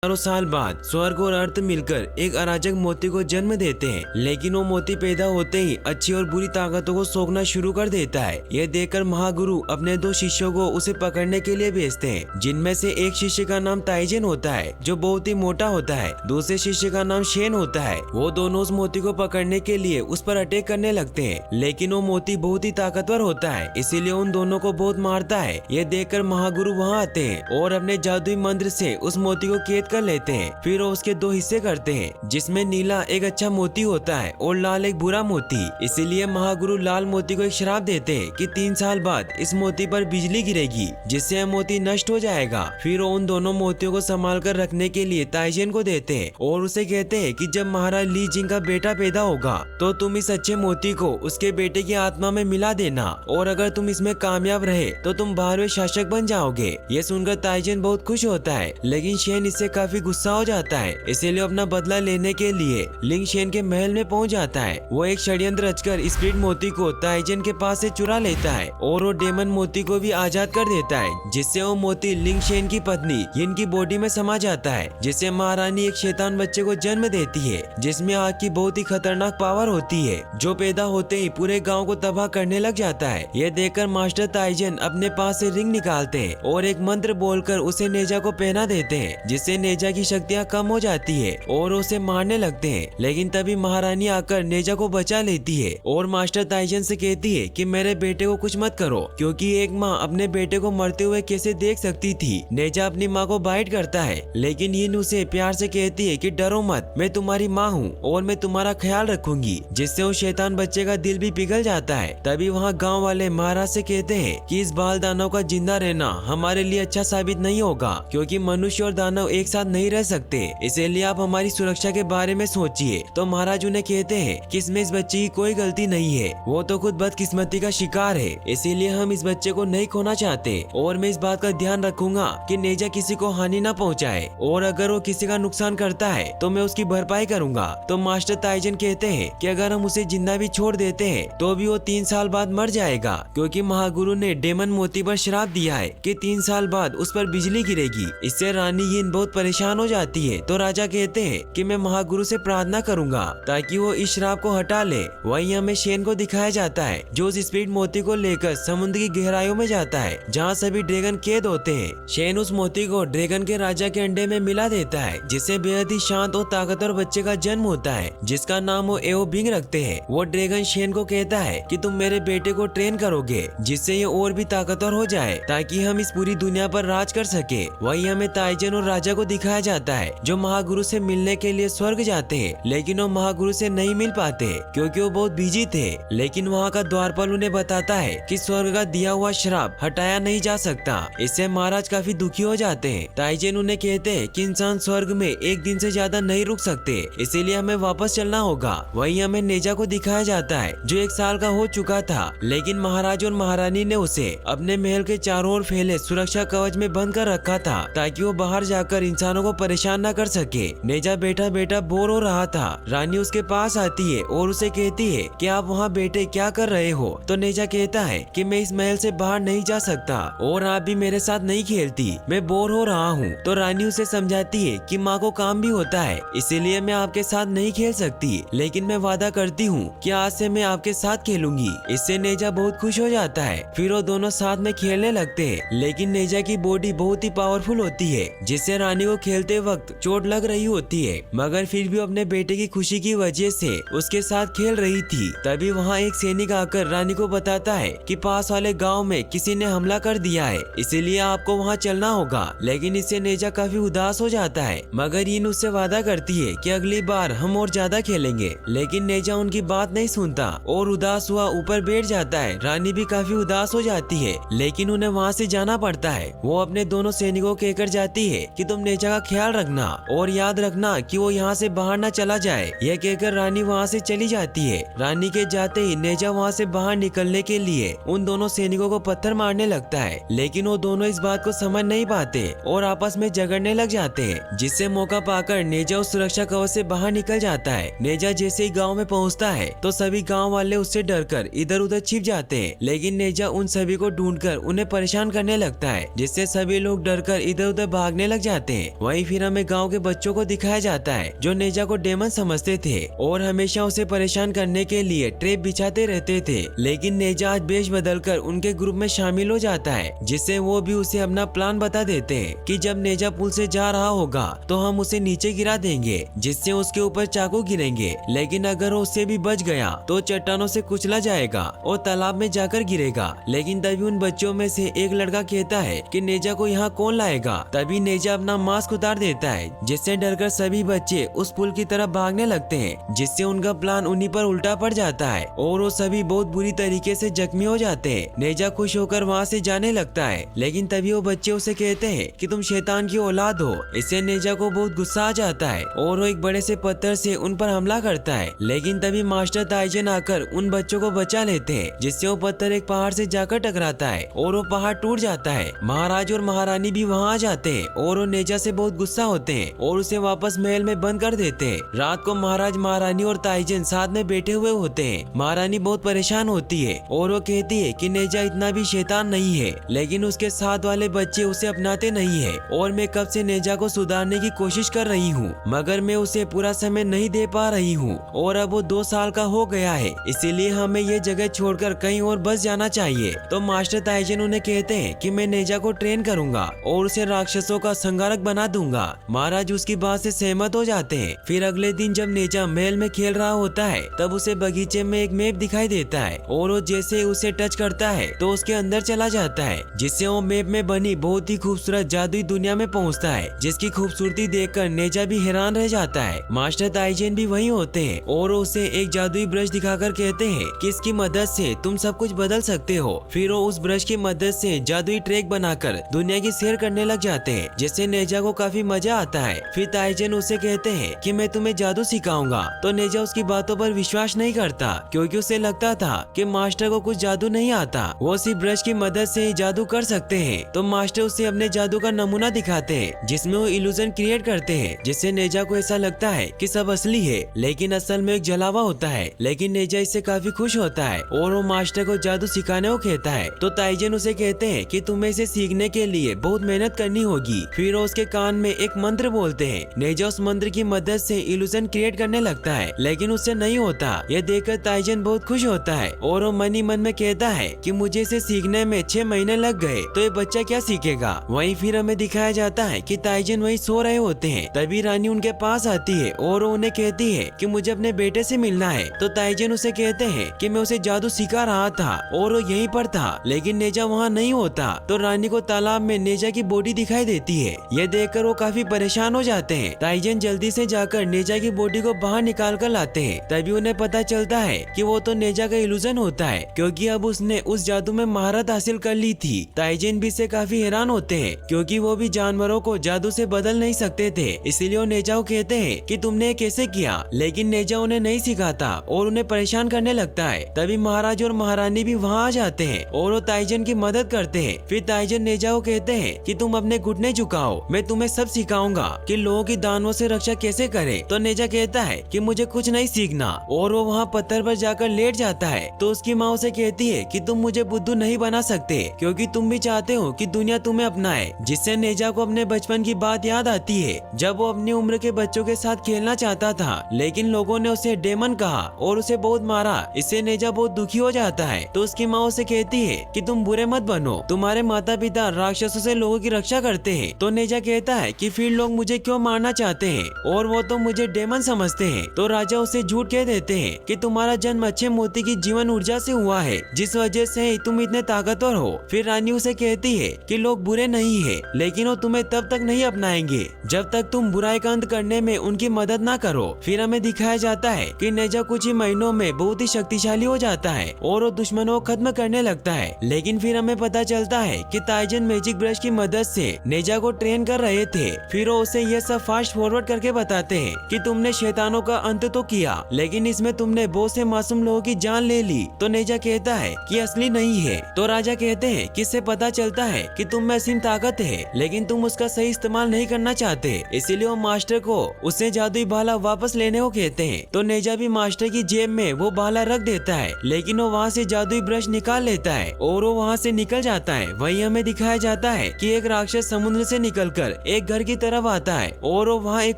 हजारों साल बाद स्वर्ग और अर्थ मिलकर एक अराजक मोती को जन्म देते हैं, लेकिन वो मोती पैदा होते ही अच्छी और बुरी ताकतों को सोखना शुरू कर देता है। यह देखकर महागुरु अपने दो शिष्यों को उसे पकड़ने के लिए भेजते हैं, जिनमें से एक शिष्य का नाम ताइजेन होता है जो बहुत ही मोटा होता है। दूसरे शिष्य का नाम शेन होता है। वो दोनों उस मोती को पकड़ने के लिए उस पर अटैक करने लगते हैं, लेकिन वो मोती बहुत ही ताकतवर होता है, इसीलिए उन दोनों को बहुत मारता है। यह देखकर महागुरु वहाँ आते हैं और अपने जादुई मंत्र से उस मोती को कैद कर लेते हैं। फिर वो उसके दो हिस्से करते हैं, जिसमें नीला एक अच्छा मोती होता है और लाल एक बुरा मोती। इसीलिए महागुरु लाल मोती को एक श्राप देते हैं कि 3 साल बाद इस मोती पर बिजली गिरेगी, जिससे यह मोती नष्ट हो जाएगा। फिर वो उन दोनों मोतियों को संभाल कर रखने के लिए ताइजेन को देते हैं और उसे कहते हैं कि जब महाराज ली जिंग का बेटा पैदा होगा तो तुम इस अच्छे मोती को उसके बेटे की आत्मा में मिला देना, और अगर तुम इसमें कामयाब रहे तो तुम 12वें शासक बन जाओगे। ये सुनकर ताइजेन बहुत खुश होता है, लेकिन शेन इससे काफी गुस्सा हो जाता है। इसीलिए अपना बदला लेने के लिए लिंग शेन के महल में पहुंच जाता है। वो एक षड्यंत्र रचकर स्प्लिट मोती को ताइजेन के पास से चुरा लेता है और वो डेमन मोती को भी आजाद कर देता है, जिससे वो मोती लिंग शेन की पत्नी यिन की बॉडी में समा जाता है, जिससे महारानी एक शैतान बच्चे को जन्म देती है, जिसमें आग की बहुत ही खतरनाक पावर होती है, जो पैदा होते ही पूरे गाँव को तबाह करने लग जाता है। यह देखकर मास्टर ताइजेन अपने पास से रिंग निकालते हैं और एक मंत्र बोलकर उसे नेजा को पहना देते हैं, जिससे नेजा की शक्तियाँ कम हो जाती है और उसे मारने लगते हैं। लेकिन तभी महारानी आकर नेजा को बचा लेती है और मास्टर ताइजेन से कहती है कि मेरे बेटे को कुछ मत करो, क्योंकि एक माँ अपने बेटे को मरते हुए कैसे देख सकती थी। नेजा अपनी माँ को बाइट करता है, लेकिन यिन उसे प्यार से कहती है कि डरो मत, मैं तुम्हारी माँ हूँ और मैं तुम्हारा ख्याल रखूंगी, जिससे उस शैतान बच्चे का दिल भी पिघल जाता है। तभी वहाँ गाँव वाले महाराज से कहते हैं कि इस बाल दानव का जिंदा रहना हमारे लिए अच्छा साबित नहीं होगा, क्योंकि मनुष्य और दानव एक साथ नहीं रह सकते, इसलिए आप हमारी सुरक्षा के बारे में सोचिए। तो महाराज उन्हें कहते हैं कि इसमें इस बच्चे की कोई गलती नहीं है, वो तो खुद बदकिस्मती का शिकार है, इसीलिए हम इस बच्चे को नहीं खोना चाहते और मैं इस बात का ध्यान रखूंगा कि नेजा किसी को हानि न पहुंचाए, और अगर वो किसी का नुकसान करता है तो मैं उसकी भरपाई करूंगा। तो मास्टर ताइजेन कहते हैं कि अगर हम उसे जिंदा भी छोड़ देते हैं तो भी वो 3 साल बाद मर जाएगा, क्योंकि महागुरु ने डेमन मोती पर श्राप दिया है कि 3 साल बाद उस पर बिजली गिरेगी। इससे रानी यिन बहुत परेशान हो जाती है। तो राजा कहते हैं कि मैं महागुरु से प्रार्थना करूंगा ताकि वो इस श्राप को हटा ले। वहीं हमें शेन को दिखाया जाता है जो उस स्प्लिट मोती को लेकर समुद्र की गहराइयों में जाता है, जहाँ सभी ड्रैगन कैद होते हैं। शेन उस मोती को ड्रैगन के राजा के अंडे में मिला देता है, जिससे बेहद ही शांत और ताकतवर बच्चे का जन्म होता है, जिसका नाम वो एओ बिंग रखते हैं। वो ड्रैगन शेन को कहता है कि तुम मेरे बेटे को ट्रेन करोगे, जिससे ये और भी ताकतवर हो जाए ताकि हम इस पूरी दुनिया पर राज कर सके। वहीं हमें ताइजेन और राजा को दिखाया जाता है जो महागुरु से मिलने के लिए स्वर्ग जाते हैं, लेकिन वो महागुरु से नहीं मिल पाते क्योंकि वो बहुत बिजी थे। लेकिन वहाँ का द्वारपाल उन्हें बताता है कि स्वर्ग का दिया हुआ श्राप हटाया नहीं जा सकता। इससे महाराज काफी दुखी हो जाते हैं। ताइजेन उन्हें कहते हैं कि इंसान स्वर्ग में एक दिन से ज्यादा नहीं रुक सकते, इसीलिए हमें वापस चलना होगा। वहीं हमें नेजा को दिखाया जाता है जो 1 साल का हो चुका था, लेकिन महाराज और महारानी ने उसे अपने महल के चारों ओर फैले सुरक्षा कवच में बंद कर रखा था ताकि वो बाहर जाकर इंसानों को परेशान न कर सके। नेजा बैठा बैठा बोर हो रहा था। रानी उसके पास आती है और उसे कहती है कि आप वहाँ बैठे क्या कर रहे हो। तो नेजा कहता है कि मैं इस महल से बाहर नहीं जा सकता और आप भी मेरे साथ नहीं खेलती, मैं बोर हो रहा हूँ। तो रानी उसे समझाती है कि माँ को काम भी होता है, इसीलिए मैं आपके साथ नहीं खेल सकती, लेकिन मैं वादा करती हूँ कि आज से मैं आपके साथ खेलूंगी। इससे नेजा बहुत खुश हो जाता है। फिर वो दोनों साथ में खेलने लगते हैं, लेकिन नेजा की बॉडी बहुत ही पावरफुल होती है, जिससे रानी को खेलते वक्त चोट लग रही होती है, मगर फिर भी अपने बेटे की खुशी की वजह से उसके साथ खेल रही थी। तभी वहाँ एक सैनिक आकर रानी को बताता है कि पास वाले गांव में किसी ने हमला कर दिया है, इसीलिए आपको वहाँ चलना होगा। लेकिन इससे नेजा काफी उदास हो जाता है, मगर यिन उससे वादा करती है कि अगली बार हम और ज्यादा खेलेंगे। लेकिन नेजा उनकी बात नहीं सुनता और उदास हुआ ऊपर बैठ जाता है। रानी भी काफी उदास हो जाती है, लेकिन उन्हें वहाँ से जाना पड़ता है। वो अपने दोनों सैनिकों को कहकर जाती है कि तुम नेजा का ख्याल रखना और याद रखना कि वो यहाँ से बाहर न चला जाए। यह कहकर रानी वहाँ से चली जाती है। रानी के जाते ही नेजा वहाँ से बाहर निकलने के लिए उन दोनों सैनिकों को पत्थर मारने लगता है, लेकिन वो दोनों इस बात को समझ नहीं पाते और आपस में झगड़ने लग जाते हैं, जिससे मौका पाकर नेजा उस सुरक्षा कवच से बाहर निकल जाता है। नेजा जैसे ही गाँव में पहुँचता है तो सभी गाँव वाले उससे डरकर इधर उधर छिप जाते हैं, लेकिन नेजा उन सभी को ढूंढकर उन्हें परेशान करने लगता है, जिससे सभी लोग डरकर इधर उधर भागने लग जाते हैं। वहीं फिर हमें गाँव के बच्चों को दिखाया जाता है जो नेजा को डेमन समझते थे और हमेशा उसे परेशान करने के लिए ट्रैप बिछाते रहते थे। लेकिन नेजा आज वेश बदलकर उनके ग्रुप में शामिल हो जाता है, जिससे वो भी उसे अपना प्लान बता देते हैं कि जब नेजा पुल से जा रहा होगा तो हम उसे नीचे गिरा देंगे, जिससे उसके ऊपर चाकू गिरेंगे। लेकिन अगर वो उससे भी बच गया तो चट्टानों से कुचला जाएगा और तालाब में जाकर गिरेगा। लेकिन तभी उन बच्चों में से एक लड़का कहता है कि नेजा को यहाँ कौन लाएगा। तभी नेजा अपना मास्क उतार देता है, जिससे डरकर सभी बच्चे उस पुल की तरफ भागने लगते हैं, जिससे उनका प्लान उन्हीं पर उल्टा पड़ जाता है और वो सभी बहुत बुरी तरीके से जख्मी हो जाते हैं। नेजा खुश होकर वहाँ से जाने लगता है, लेकिन तभी वो बच्चे उसे कहते हैं कि तुम शैतान की औलाद हो। इससे नेजा को बहुत गुस्सा आ जाता है और वो एक बड़े से पत्थर से उन पर हमला करता है। लेकिन तभी मास्टर ताइजन आकर उन बच्चों को बचा लेते हैं, जिससे वो पत्थर एक पहाड़ से जाकर टकराता है और वो पहाड़ टूट जाता है। महाराज और महारानी भी वहाँ आ जाते हैं और वो नेजा से बहुत गुस्सा होते हैं और उसे वापस महल में बंद कर देते हैं। रात को महाराज, महारानी और ताइजन साथ में बैठे हुए होते हैं। महारानी बहुत परेशान होती है और वो कहती है कि नेजा इतना भी शैतान नहीं है, लेकिन उसके साथ वाले बच्चे उसे अपनाते नहीं है और मैं कब से नेजा को सुधारने की कोशिश कर रही हूँ, मगर मैं उसे पूरा समय नहीं दे पा रही हूँ और अब वो 2 साल का हो गया है, इसीलिए हमें ये जगह छोड़कर कहीं और बस जाना चाहिए। तो मास्टर ताइजन उन्हें कहते हैं कि मैं नेजा को ट्रेन करूंगा और उसे राक्षसों का संहारक बना दूंगा। महाराज उसकी बात से सहमत हो जाते हैं। फिर अगले दिन जब नेजा महल में खेल रहा होता है तब उसे बगीचे में एक मैप दिखाई देता है और वो जैसे उसे टच करता है तो उसके अंदर चला जाता है, जिससे वो मैप में बनी बहुत ही खूबसूरत जादुई दुनिया में पहुंचता है, जिसकी खूबसूरती देखकर नेजा भी हैरान रह जाता है। मास्टर ताइजन भी वहीं होते हैं और उसे एक जादुई ब्रश दिखाकर कहते हैं कि इसकी मदद से तुम सब कुछ बदल सकते हो। फिर वो उस ब्रश की मदद से जादुई ट्रैक बनाकर दुनिया की सैर करने लग जाते हैं, जिससे नेजा को काफी मजा आता है। फिर ताइजन उसे कहते हैं कि मैं तुम्हें जादू सिखाऊंगा, तो नेजा उसकी बातों पर विश्वास नहीं करता क्योंकि उसे लगता था कि मास्टर को कुछ जादू नहीं आता, वो सिर्फ ब्रश की मदद से ही जादू कर सकते हैं। तो मास्टर उसे अपने जादू का नमूना दिखाते हैं, जिसमें वो इल्यूजन क्रिएट करते हैं, जिससे नेजा को ऐसा लगता है कि सब असली है, लेकिन असल में एक जलावा होता है। लेकिन नेजा इससे काफी खुश होता है और वो मास्टर को जादू सिखाने को कहता है। तो ताइजन उसे कहते हैं कि तुम्हें इसे सीखने के लिए बहुत मेहनत करनी होगी। फिर वो उसके कान में एक मंत्र बोलते हैं। नेजा उस मंत्र की मदद से इल्यूजन क्रिएट करने लगता है, लेकिन उससे नहीं होता। यह देखकर ताइजन बहुत खुश होता है और वो मन ही मन में कहता है कि मुझे इसे सीखने में 6 महीने लग गए, तो ये बच्चा क्या सीखेगा। वहीं फिर हमें दिखाया जाता है कि ताइजन वहीं सो रहे होते हैं। तभी रानी उनके पास आती है और वो उन्हें कहती है कि मुझे अपने बेटे से मिलना है। तो ताइजन उसे कहते हैं कि मैं उसे जादू सिखा रहा था और वो यहीं पर था, लेकिन नेजा वहाँ नहीं होता। तो रानी को तालाब में नेजा की बॉडी दिखाई देती है। यह देखकर वो काफी परेशान हो जाते हैं। ताइजन जल्दी से जाकर नेजा की बॉडी को बाहर निकाल कर लाते हैं। तभी उन्हें पता चलता है कि वो तो नेजा का इल्यूजन होता है, क्योंकि अब उसने उस जादू में महारत हासिल कर ली थी। ताइजन भी इससे काफी हैरान होते हैं, क्योंकि वो भी जानवरों को जादू से बदल नहीं सकते थे, इसलिए वो नेजा को कहते हैं कि तुमने ये कैसे किया। लेकिन नेजा उन्हें नहीं सिखाता और उन्हें परेशान करने लगता है। तभी महाराज और महारानी भी वहाँ आ जाते हैं और वो ताइजन की मदद करते हैं। फिर ताइजन नेजा को कहते हैं कि तुम अपने घुटने झुकाओ, मैं तुम्हें सब सिखाऊंगा कि लोगों की दानवों से रक्षा कैसे करे। तो नेजा कहता है कि मुझे कुछ नहीं सीखना और वो वहाँ पत्थर पर जाकर लेट जाता है। तो उसकी माँ उसे कहती है कि तुम मुझे बुद्धू नहीं बना सकते, क्योंकि तुम भी चाहते हो कि दुनिया तुम्हें अपनाए। जिससे नेजा को अपने बचपन की बात याद आती है, जब वो अपनी उम्र के बच्चों के साथ खेलना चाहता था, लेकिन लोगों ने उसे डेमन कहा और उसे बहुत मारा। इससे नेजा बहुत दुखी हो जाता है। तो उसकी माँ उसे कहती है कि तुम बुरे मत बनो, तुम्हारे माता पिता राक्षसों से लोगों की रक्षा करते हैं। तो नेजा कहता है कि फिर लोग मुझे क्यों मारना चाहते हैं, और वो तो मुझे डेमन समझते हैं। तो राजा उसे झूठ कह देते हैं कि तुम्हारा जन्म अच्छे मोती की जीवन ऊर्जा से हुआ है, जिस वजह से तुम इतने ताकतवर हो। फिर रानी उसे कहती है कि लोग बुरे नहीं है, लेकिन वो तुम्हें तब तक नहीं अपनाएंगे जब तक तुम बुराई का अंत करने में उनकी मदद ना करो। फिर हमें दिखाया जाता है कि नेजा कुछ ही महीनों में बहुत ही शक्तिशाली हो जाता है और वो दुश्मनों को खत्म करने लगता है। लेकिन फिर हमें पता चलता है कि ताइजन मैजिक ब्रश की मदद से नेजा को ट्रेन कर रहे थे। फिर वो उसे यह सब फास्ट फॉरवर्ड करके बताते हैं कि तुमने शैतानों का अंत तो किया, लेकिन इसमें तुमने बहुत से मासूम लोगों की जान ले ली। तो नेजा कहता है कि असली नहीं है। तो राजा कहते हैं कि इससे पता चलता है कि तुम में असीम ताकत है, लेकिन तुम उसका सही इस्तेमाल नहीं करना चाहते। इसीलिए वो मास्टर को उससे जादुई भाला वापस लेने को कहते हैं। तो नेजा भी मास्टर की जेब में वो भाला रख देता है, लेकिन वो वहाँ से जादुई ब्रश निकाल लेता है और वो वहाँ से निकल जाता है। वहीं हमें दिखाया जाता है कि एक राक्षस समुद्र से निकलकर एक घर की तरफ आता है और वो वहाँ एक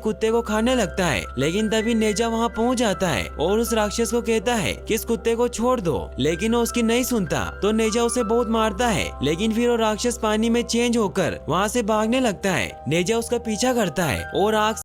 कुत्ते को खाने लगता है। लेकिन तभी नेजा वहाँ पहुँच जाता है और उस राक्षस को कहता है कि इस कुत्ते को छोड़ दो, लेकिन वो उसकी नहीं सुनता। तो नेजा उसे बहुत मारता है, लेकिन फिर वो राक्षस पानी में चेंज होकर वहाँ से भागने लगता है। नेजा उसका पीछा करता है और आग